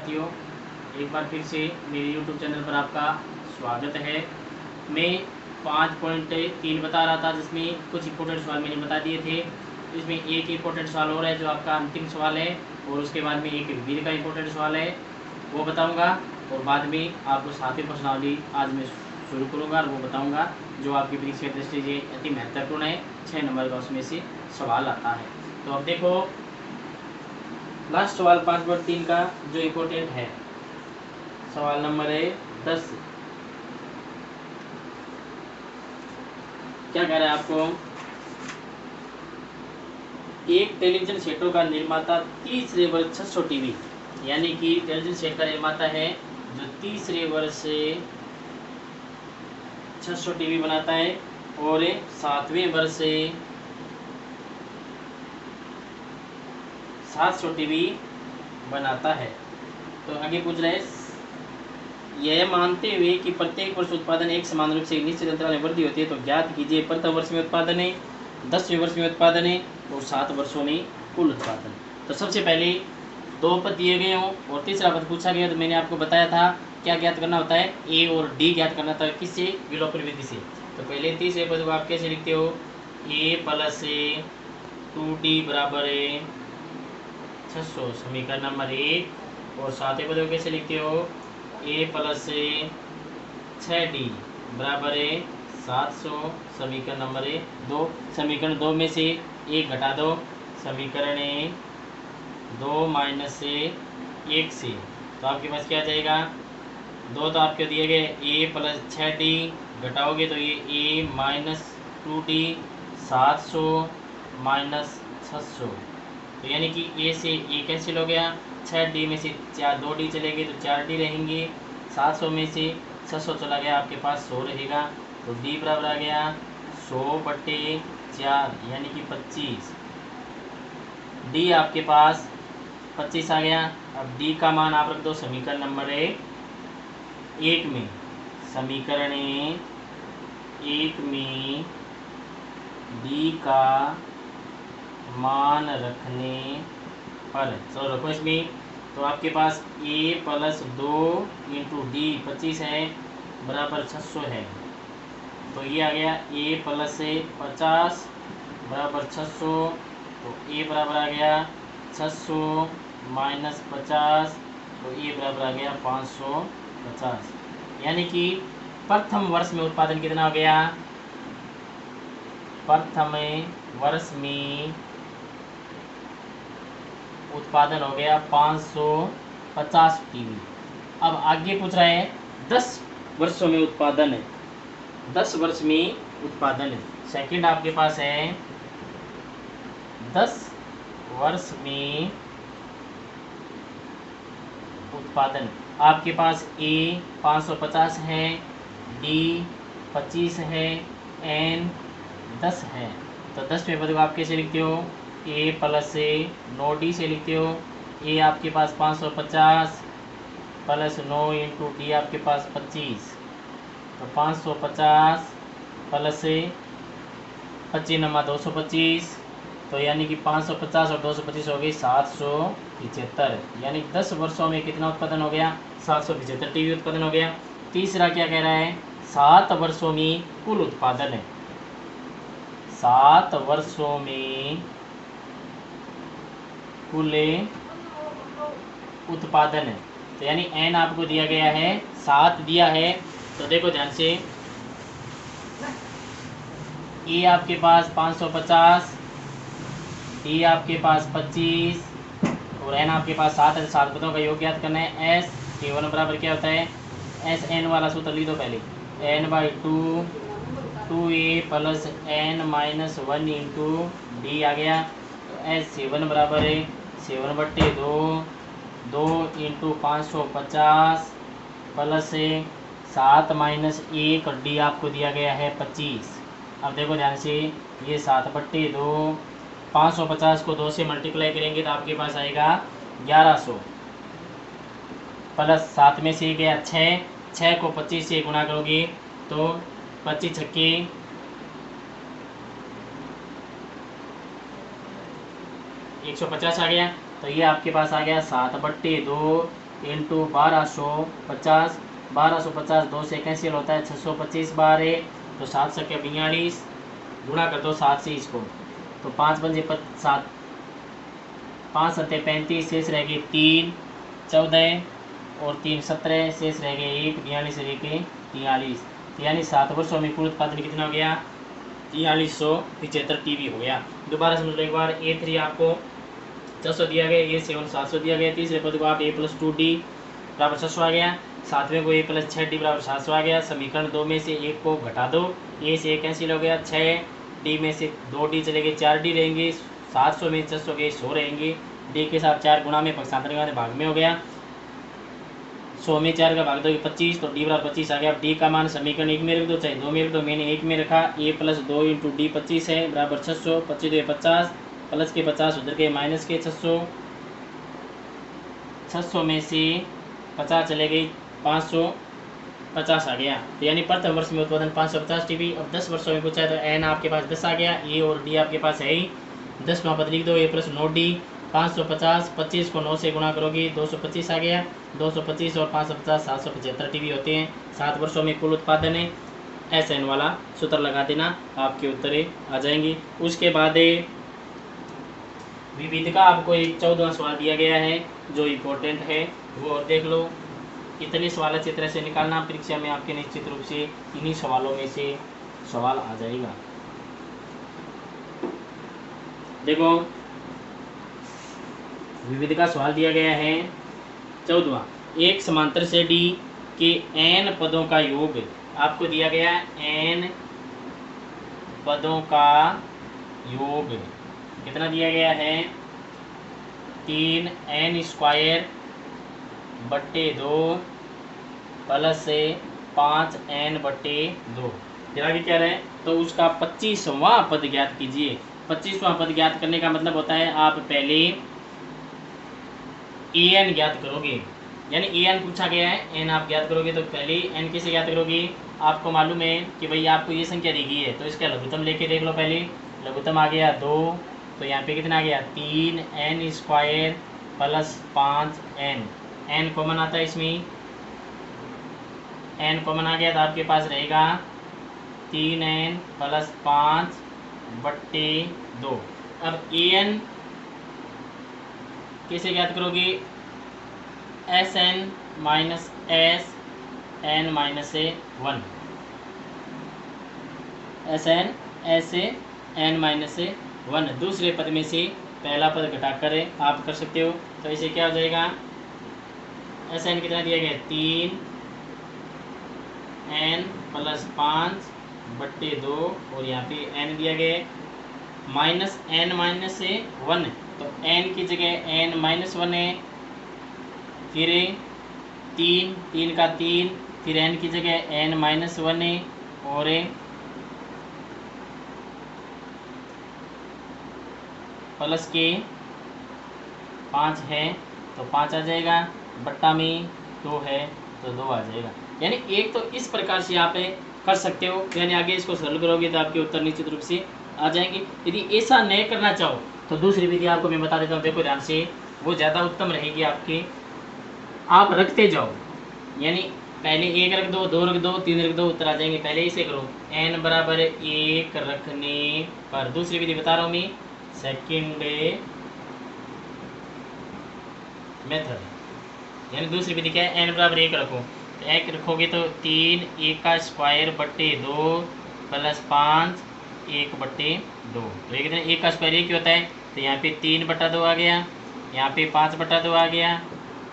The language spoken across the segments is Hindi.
साथियों, एक बार फिर से मेरे YouTube चैनल पर आपका स्वागत है। मैं 5.3 बता रहा था, जिसमें कुछ इंपॉर्टेंट सवाल मैंने बता दिए थे। इसमें एक इंपॉर्टेंट सवाल और है जो आपका अंतिम सवाल है, और उसके बाद में एक विधि का इंपॉर्टेंट सवाल है वो बताऊंगा, और बाद में आपको 7वीं प्रश्नावली आज मैं शुरू करूंगा और वो बताऊंगा जो आपकी परीक्षा की दृष्टि से अति महत्वपूर्ण है। 6 नंबर का उसमें से सवाल आता है। तो अब देखो, लास्ट सवाल 5.3 का जो इम्पोर्टेंट है, सवाल नंबर है 10। क्या कह रहा है आपको? एक टेलीविजन सेटों का निर्माता तीसरे वर्ष 600 टीवी, यानी कि टेलीविजन सेट का निर्माता है जो तीसरे वर्ष से 600 टीवी बनाता है, और 7वें वर्ष से 700 टीवी बनाता है। तो आगे पूछ रहे हैं, यह मानते हुए कि प्रत्येक वर्ष उत्पादन एक समान रूप से एक निश्चित अंतराल में वृद्धि होती है, तो ज्ञात कीजिए प्रथम वर्ष में उत्पादन है, 10वें वर्ष में उत्पादन है, और 7 वर्षों में कुल उत्पादन। तो सबसे पहले 2 पद दिए गए हों और तीसरा पद पूछा गया, तो मैंने आपको बताया था क्या ज्ञात करना होता है, ए और डी ज्ञात करना था। किससे? विलोपन विधि से। तो पहले तीसरे पद को आप कैसे लिखते हो? ए प्लस 2d बराबर 600, समीकरण नंबर 1। और 7वें पद को कैसे लिखते हो? ए प्लस 6d बराबर 700, समीकरण नंबर 2। समीकरण 2 में से 1 घटा दो, समीकरण 2 माइनस 1 से, तो आपके पास क्या आ जाएगा? 2 तो आपके दिए गए, ए प्लस 6d घटाओगे तो ये ए माइनस 2d, 700 माइनस 600, तो यानी कि ए से ए कैंसिल हो गया, 6d में से 2d चलेंगे तो 4d रहेंगे, 700 में से 600 चला गया, आपके पास 100 रहेगा। तो d बराबर आ गया 100/4, यानी कि 25। d आपके पास 25 आ गया। अब d का मान आप रख दो समीकरण नंबर 1 में। समीकरण 1 में d का मान रखने पर, चलो रखो इसमें, तो आपके पास a प्लस 2 इंटू डी 25 है बराबर 600 है। तो ये आ गया a प्लस 50 बराबर 600, तो a बराबर आ गया 600 माइनस 50, तो a बराबर आ गया 550। यानी कि प्रथम वर्ष में उत्पादन कितना हो गया? प्रथम वर्ष में उत्पादन हो गया 550 टीवी। अब आगे पूछ रहे हैं 10 वर्षों में उत्पादन है, 10 वर्ष में उत्पादन है। सेकंड आपके पास है 10 वर्ष में उत्पादन। आपके पास ए 550 है, डी 25 है, एन 10 है। तो 10वें पद को आप कैसे लिखते हो? ए प्लस 9d से लिखते हो। ए आपके पास 550 प्लस 9 इंटू डी आपके पास 25, तो 550 प्लस 25 नमा 225, तो यानी कि 550 और 225 हो गई 775। यानी 10 वर्षों में कितना उत्पादन हो गया? 775 टीवी उत्पादन हो गया। तीसरा क्या कह रहा है? 7 वर्षों में कुल उत्पादन है। 7 वर्षों में कुल उत्पादन है, तो यानी एन आपको दिया गया है 7 दिया है। तो देखो ध्यान से, ए आपके पास 550, डी आपके पास 25, और एन आपके पास 7 है। 7 पदों का योग ज्ञात करना है। एस K1 बराबर क्या होता है? एस एन वाला सूत्र लिख दो पहले, n/2 2a plus n minus 1 into D आ गया। तो एस 7 बराबर है 7/2, 2 इंटू 550 प्लस 7 माइनस 1, और डी आपको दिया गया है 25। अब देखो ध्यान से, ये 7/2, 550 को 2 से मल्टीप्लाई करेंगे तो आपके पास आएगा 1100, प्लस 7 में से गया 6 को 25 से गुणा करोगे तो 25 छक्के 150 आ गया। तो ये आपके पास आ गया 7/2 इंटू 1250, 1250 2 से कैंसिल होता है, 625 बार है तो 7 सके 42, गुणा कर दो 7 से इसको, तो 5 पंजे 7, 5 सत्ते 35, शेष रह गए 3 14 और 3 17, शेष रह गए 1 42 रह गए 43, यानी 7 वर्षों में कुल उत्पादन कितना हो गया, 4375 टीवी हो गया। दोबारा समझ लो एक बार, A3 आपको 600 दिया गया, A7 700 दिया गया, तीसरे पद को आप A+2D बराबर 600 आ गया, सातवें को A+6D बराबर 700 आ गया। समीकरण 2 में से एक को घटा दो, A से A कैंसिल हो गया, 6D में से 2D चले गए, 4D रहेंगे, 700 में 600 गए 100 रहेंगे, D के साथ 4 गुणा में पक्षांतर का भाग में हो गया, 100 में 4 का भाग दोगे 25, तो D बराबर 25 आ गया। अब D का मान समीकरण 1 में रख दो चाहे 2 में रख दो, मैंने 1 में रखा, A+2 इंटू D 25 है बराबर 600, 25 2 50, प्लस के 50 उधर के माइनस के 600, 600 में से 50 चले गई 550 आ गया, तो यानी प्रथम वर्ष में उत्पादन 550 टीवी। अब 10 वर्षों में पूछा है तो एन आपके पास 10 आ गया, ए और डी आपके पास है ही, 10वां पद लिख दो, A+9D 550, 25 को 9 से गुणा करोगे 225 आ गया, 225 और 550 775 टीवी होते हैं। 7 वर्षों में कुल उत्पादन है, SN वाला सूत्र लगा देना, आपके उत्तर आ जाएंगे। उसके बाद विविध का आपको एक 14वां सवाल दिया गया है जो इम्पोर्टेंट है, वो और देख लो। इतने सवाल अच्छी तरह से निकालना, परीक्षा में आपके निश्चित रूप से इन्हीं सवालों में से सवाल आ जाएगा। देखो विविध का सवाल दिया गया है 14वां, एक समांतर से D के n पदों का योग आपको दिया गया है, n पदों का योग कितना दिया गया है, 3n² बट्टे 2 प्लस से 5n/2। फिर आगे क्या रहे, तो उसका 25वां पद ज्ञात कीजिए। 25वां पद ज्ञात करने का मतलब होता है आप पहले an ज्ञात करोगे, यानी an पूछा गया है, n आप ज्ञात करोगे तो पहले n कैसे ज्ञात करोगे, आपको मालूम है कि भाई आपको ये संख्या दी गई है तो इसका लघुत्तम लेके देख लो। पहले लघुत्तम आ गया 2, तो यहाँ पे कितना आ गया 3n² plus 5n, n common आता है इसमें, n कॉमन आ गया तो आपके पास रहेगा 3n प्लस 5/2। अब an कैसे ज्ञात करोगे, Sn minus Sn minus 1, Sn Sn minus 1, दूसरे पद में से पहला पद घटाकर आप कर सकते हो, तो इसे क्या हो जाएगा, Sn कितना दिया गया 3n प्लस 5/2 और यहाँ पे n दिया गया माइनस n माइनस 1, तो n की जगह n माइनस 1 है, फिर 3 का 3, फिर n की जगह n माइनस 1 है और प्लस के 5 है तो 5 आ जाएगा, बट्टा में 2 है तो 2 आ जाएगा। यानी एक तो इस प्रकार से आप कर सकते हो, यानी आगे इसको सरल करोगे तो आपके उत्तर निश्चित रूप से आ जाएंगे। यदि ऐसा नहीं करना चाहो तो दूसरी विधि आपको मैं बता देता हूँ, देखो ध्यान से, वो ज़्यादा उत्तम रहेगी आपकी। आप रखते जाओ, यानी पहले 1 रख दो, 2 रख दो, 3 रख दो, उत्तर आ जाएंगे। पहले इसे करो, n बराबर 1 रखने पर, दूसरी विधि बता रहा हूँ मैं, सेकंड मेथड, यानी दूसरी विधि क्या है, n बराबर 1 रखो, तो 1 रखोगे तो 3 1²/2 प्लस 5 1/2, तो ये कितने 1² 1 होता है, तो यहाँ पे 3/2 आ गया, यहाँ पे 5/2 आ गया,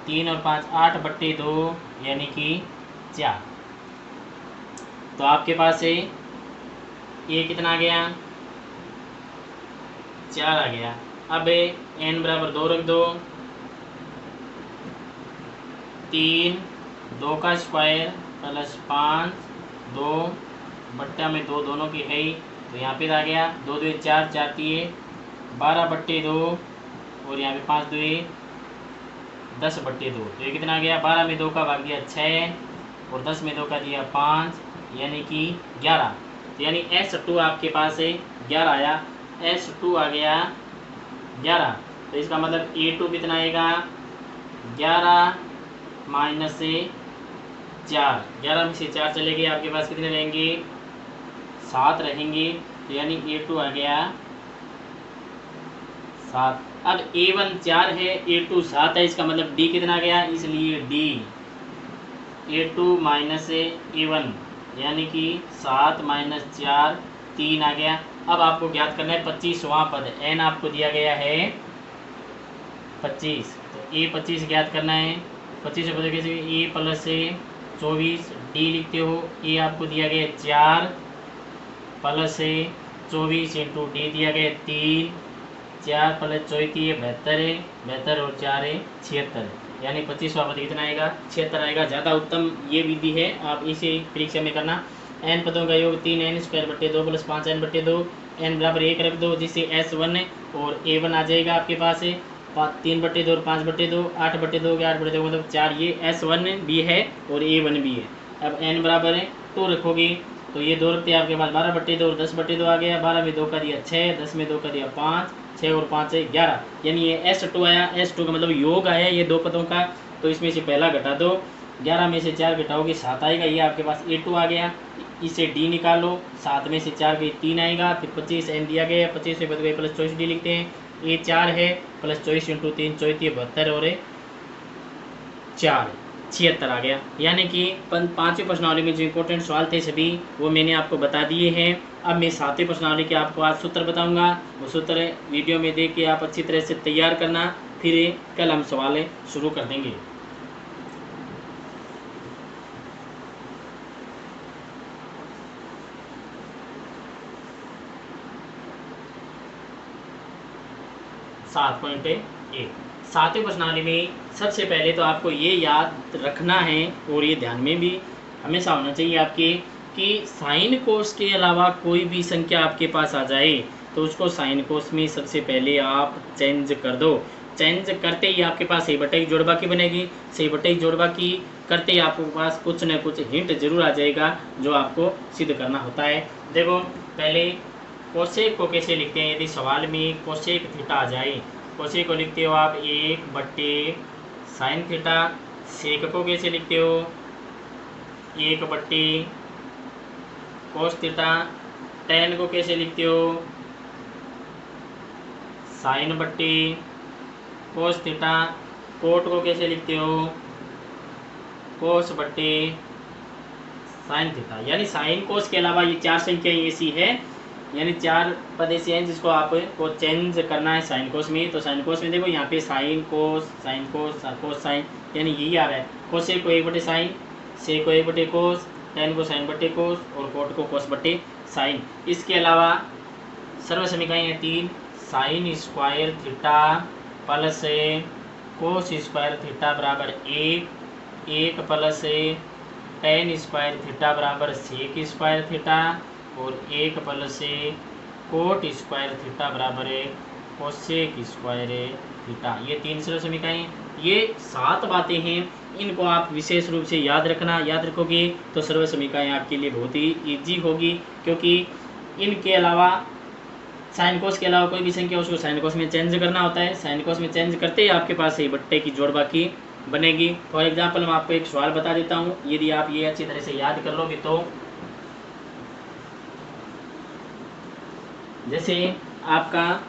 3 और 5 8/2 यानी कि 4, तो आपके पास है ये कितना आ गया 4 आ गया। अब n बराबर 2 रख दो, 3 2² प्लस 5 2 बट्टा में 2 दोनों की है ही, तो यहाँ पे आ गया 2 2 4 4 3 12/2 और यहाँ पे 5 2 10/2, तो ये कितना आ गया, 12 में 2 का भाग दिया 6 और 10 में 2 का दिया 5 यानी कि 11, तो यानी S2 आपके पास है 11 आया, S2 आ गया 11, तो इसका मतलब A2 कितना आएगा 11 माइनस से 4, 11 में से 4 चले गए, आपके पास कितने रहेंगे? 7 रहेंगे। तो यानी A2 आ गया 7। अब A1 4 है, A2 7 है, इसका मतलब D कितना गया? इसलिए D A2 माइनस A1 यानी कि 7 माइनस 4 3 आ गया। अब आपको ज्ञात करना है 25वां पद, n आपको दिया गया है 25, तो A 25 ज्ञात करना है। 25 पद कैसे? A प्लस 24 D लिखते हो, A आपको दिया गया 4 प्लस 24 इंटू D दिया गया 3, 4 प्लस 34 72 है, 72 और 4 है 76, यानी 25वां पद कितना आएगा? 76 आएगा। ज़्यादा उत्तम ये विधि है, आप इसे परीक्षा में करना। n पदों का योग 3n² / 2 + 5n/2, n बराबर 1 रख दो, जिससे S1 और A1 आ जाएगा आपके पास 3/2 और 5/2, 8/2 के 8/2 मतलब 4, ये S1 भी है और A1 भी है। अब n बराबर 2 रखोगे तो ये 2 रखते हैं आपके पास 12/2 और 10/2 आ गया। 12 में 2 का दिया 6, 10 में 2 का दिया 5, 6 और 5 है 11, यानी ये S2 आया। S2 का मतलब योग आया ये 2 पदों का, तो इसमें से पहला घटा दो, 11 में से 4 घटाओगे 7 आएगा, ये आपके पास A2 आ गया। इसे D निकालो, 7 में से 4 गई 3 आएगा, फिर 25 n दिया गया, 25 से बच गए प्लस 24 D लिखते हैं। ये 4 है प्लस 24 इंटू 3 34 72 और 4 76 आ गया। यानी कि 5वीं प्रश्नावली में जो इंपॉर्टेंट सवाल थे सभी वो मैंने आपको बता दिए हैं। अब मैं 7वीं प्रश्नावली के आपको आज सूत्र बताऊंगा, वो सूत्र वीडियो में देख के आप अच्छी तरह से तैयार करना, फिर कल हम सवाल शुरू कर देंगे। (7.1) 7वीं प्रश्नावली में सबसे पहले तो आपको ये याद रखना है और ये ध्यान में भी हमेशा होना चाहिए आपके कि साइन कोस के अलावा कोई भी संख्या आपके पास आ जाए तो उसको साइन कोस में सबसे पहले आप चेंज कर दो। चेंज करते ही आपके पास सही बटे जोड़बा की बनेगी, सही बटे जोड़बा की करते ही आपके पास कुछ न कुछ हिंट जरूर आ जाएगा जो आपको सिद्ध करना होता है। देखो पहले कोसेक को कैसे लिखते हैं, यदि सवाल में कोसेक थीटा आ जाए, कोसेक को लिखते हो आप 1/sin थीटा। सेक को कैसे लिखते हो? 1/cos theta. टेन को कैसे लिखते हो? sin/cos theta. कोट को कैसे लिखते हो? cos/sin theta. यानी साइन कोस के अलावा ये 4 संख्याएं ऐसी है, यानी 4 पद ऐसे हैं जिसको आपको चेंज करना है साइन कोस में। तो साइन कोस में देखो यहाँ पे साइन कोस कोस साइन, यानी यही आ रहा है। कोसेक को 1/sin, सेक को 1/cos, टेन को sin/cos और कोट को cos/sin। इसके अलावा सर्व समीकरण हैं 3, sin² theta plus cos² theta बराबर 1 प्लस tan² थीटा बराबर sec² थीटा और 1 प्लस cot² थीटा बराबर cosec² थीटा। ये 3 सर्व समीकरण, ये 7 बातें हैं, इनको आप विशेष रूप से याद रखना। याद रखोगे तो सर्व समीकरण आपके लिए बहुत ही ईजी होगी, क्योंकि इनके अलावा साइन कोस के अलावा कोई भी संख्या उसको साइन कोस में चेंज करना होता है। साइन कोस में चेंज करते ही आपके पास सही बट्टे की जोड़बा की बनेगी। फॉर एग्जाम्पल मैं आपको एक सवाल बता देता हूँ, यदि आप ये अच्छी तरह से याद कर लोगे तो जैसे आपका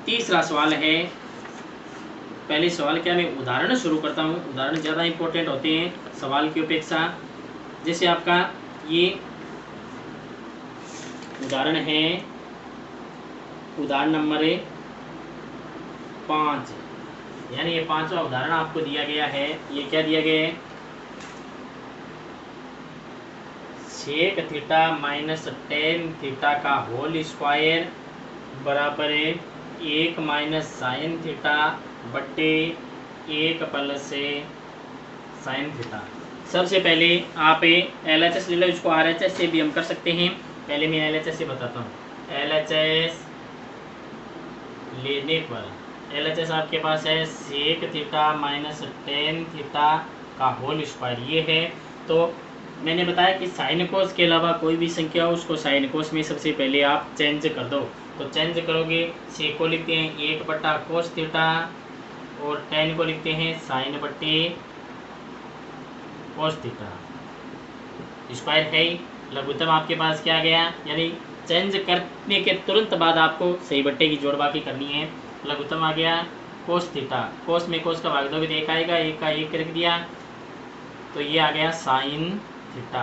तीसरा सवाल है। पहले सवाल क्या, मैं उदाहरण शुरू करता हूँ, उदाहरण ज़्यादा इंपॉर्टेंट होते हैं सवाल की अपेक्षा। जैसे आपका ये उदाहरण है, उदाहरण नंबर 5, यानी ये 5वां उदाहरण आपको दिया गया है। ये क्या दिया गया है? Sec theta minus ten theta का होल स्क्वायर बराबर 1 माइनस साइन थीटा बट्टे 1 प्लस साइन थीटा। सबसे पहले आप LHS ले लो, इसको RHS से भी हम कर सकते हैं। पहले मैं LHS से बताता हूँ। LHS लेने पर LHS आपके पास है sec theta minus ten theta का होल स्क्वायर, ये है। तो मैंने बताया कि साइन कोस के अलावा कोई भी संख्या हो उसको साइन कोस में सबसे पहले आप चेंज कर दो। तो चेंज करोगे, सेक को लिखते हैं 1/cos थीटा और tan को लिखते हैं साइन बट्टे कोस थीटा स्क्वायर है। लघुत्तम आपके पास क्या गया, यानी चेंज करने के तुरंत बाद आपको सही बट्टे की जोड़बाकी करनी है। लघुत्तम आ गया कोस थीटा, कोस में कोस का भाग दोगे तो एक आएगा, एक का एक रख दिया तो ये आ गया साइन थीटा।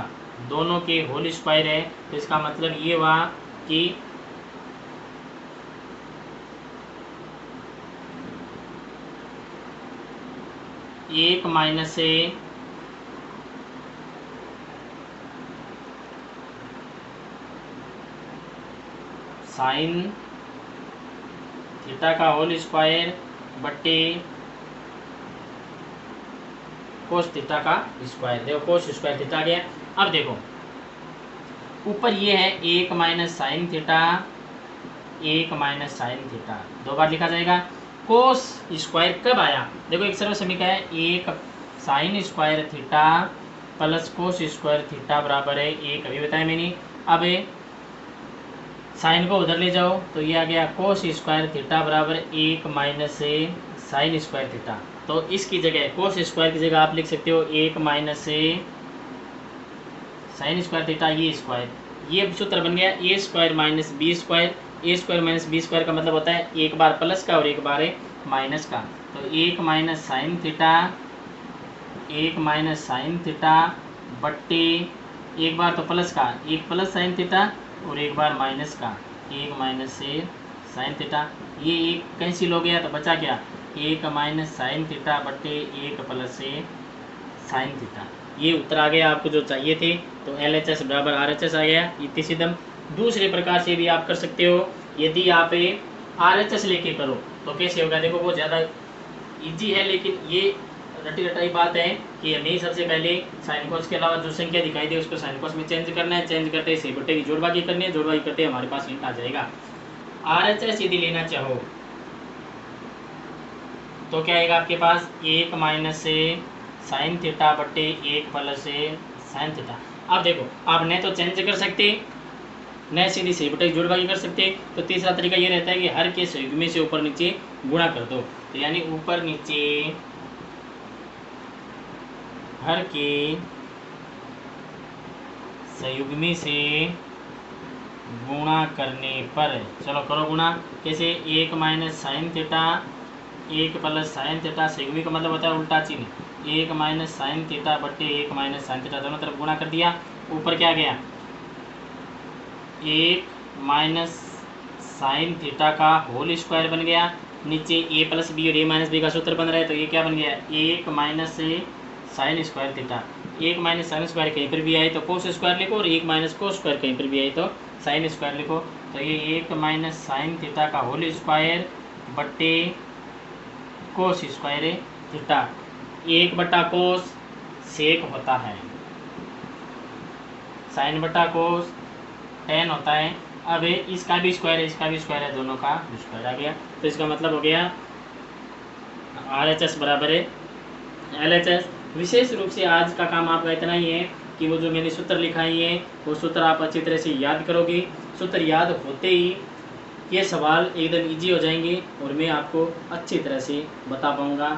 दोनों के होल स्क्वायर है तो इसका मतलब ये हुआ कि एक माइनस से साइन थीटा का होल स्क्वायर बट्टे कोस थीटा का स्क्वायर। देखो कोस स्क्वायर थीटा गया। अब देखो ऊपर ये है एक माइनस साइन थीटा, एक माइनस साइन थीटा, दो बार लिखा जाएगा। कोस स्क्वायर कब आया, देखो एक सरल समीकरण है, एक sine square theta plus cos square theta बराबर है एक, अभी बताया मैंने। अब साइन को उधर ले जाओ तो ये आ गया कोस स्क्वायर थीटा बराबर एक माइनस से साइन स्क्वायर थीटा। तो इसकी जगह कोस स्क्वायर की जगह आप लिख सकते हो एक माइनस से साइन स्क्वायर थीटा, ये स्क्वायर, ये सूत्र बन गया ए स्क्वायर माइनस बी स्क्वायर। ए स्क्वायर माइनस बी स्क्वायर का मतलब होता है एक बार प्लस का और एक बार माइनस का। तो एक माइनस साइन थीटा, एक माइनस साइन थीटा बट्टे एक बार तो प्लस का, एक प्लस साइन थीटा और एक बार माइनस का, एक माइनस से साइन थीटा। ये एक कैंसिल हो गया तो बचा क्या, एक माइनस साइन थीटा बट्टे एक प्लस से साइन थीटा। ये उत्तर आ गया आपको जो चाहिए थे। तो LHS बराबर RHS आ गया इतनी सीधम। दूसरे प्रकार से भी आप कर सकते हो, यदि आप RHS लेके करो तो कैसे होगा, देखो वो ज़्यादा इजी है, लेकिन ये रटी रटाई बात है कि हमें सबसे पहले साइन कोस के अलावा जो संख्या दिखाई दे उसको साइन कोस में चेंज करना है, चेंज करते ही सही बट्टे की जोड़बाकी करनी है, जोड़बाकी करते ही हमारे पास हिंट आ जाएगा। RHS यदि लेना चाहो तो क्या आएगा आपके पास, एक माइनस से साइन थीटा बट्टे एक प्लस से साइन थीटा। अब देखो आप न तो चेंज कर सकते न सीधी सही बट्टे की जोड़बाकी कर सकते, तो तीसरा तरीका ये रहता है कि हर के संयुग्मी से ऊपर नीचे गुणा कर दो। तो यानी ऊपर नीचे हर के संयुग्मी से गुणा करने पर, चलो करो गुणा, कैसे, एक माइनस साइन थीटा एक प्लस साइन थीटा, संयुग्मी का मतलब होता है उल्टा चिन्ह, एक माइनस साइन थीटा बट्टे एक माइनस साइन थीटा, दोनों तरफ गुणा कर दिया। ऊपर क्या गया, एक माइनस साइन थीटा का होल स्क्वायर बन गया, नीचे ए प्लस बी और ए माइनस बी का सूत्र बन रहा है, तो ये क्या बन गया, एक माइनस से साइन स्क्वायर थीटा। एक माइनस साइन स्क्वायर कहीं पर भी आए तो कोस स्क्वायर लिखो, और एक माइनस कोस स्क्वायर कहीं पर भी आए तो साइन स्क्वायर लिखो। तो ये एक माइनस साइन थीटा का होल स्क्वायर बट्टे कोस स्क्वायर थीटा, एक बटा कोस सेक होता है, साइन बटा कोस टेन होता है। अब इसका भी स्क्वायर है, इसका भी स्क्वायर है, दोनों का स्क्वायर आ गया। तो इसका मतलब हो गया RHS बराबर है LHS। विशेष रूप से आज का काम आपका इतना ही है कि वो जो मैंने सूत्र लिखा है वो सूत्र आप अच्छी तरह से याद करोगे। सूत्र याद होते ही ये सवाल एकदम इजी हो जाएंगे और मैं आपको अच्छी तरह से बता पाऊँगा।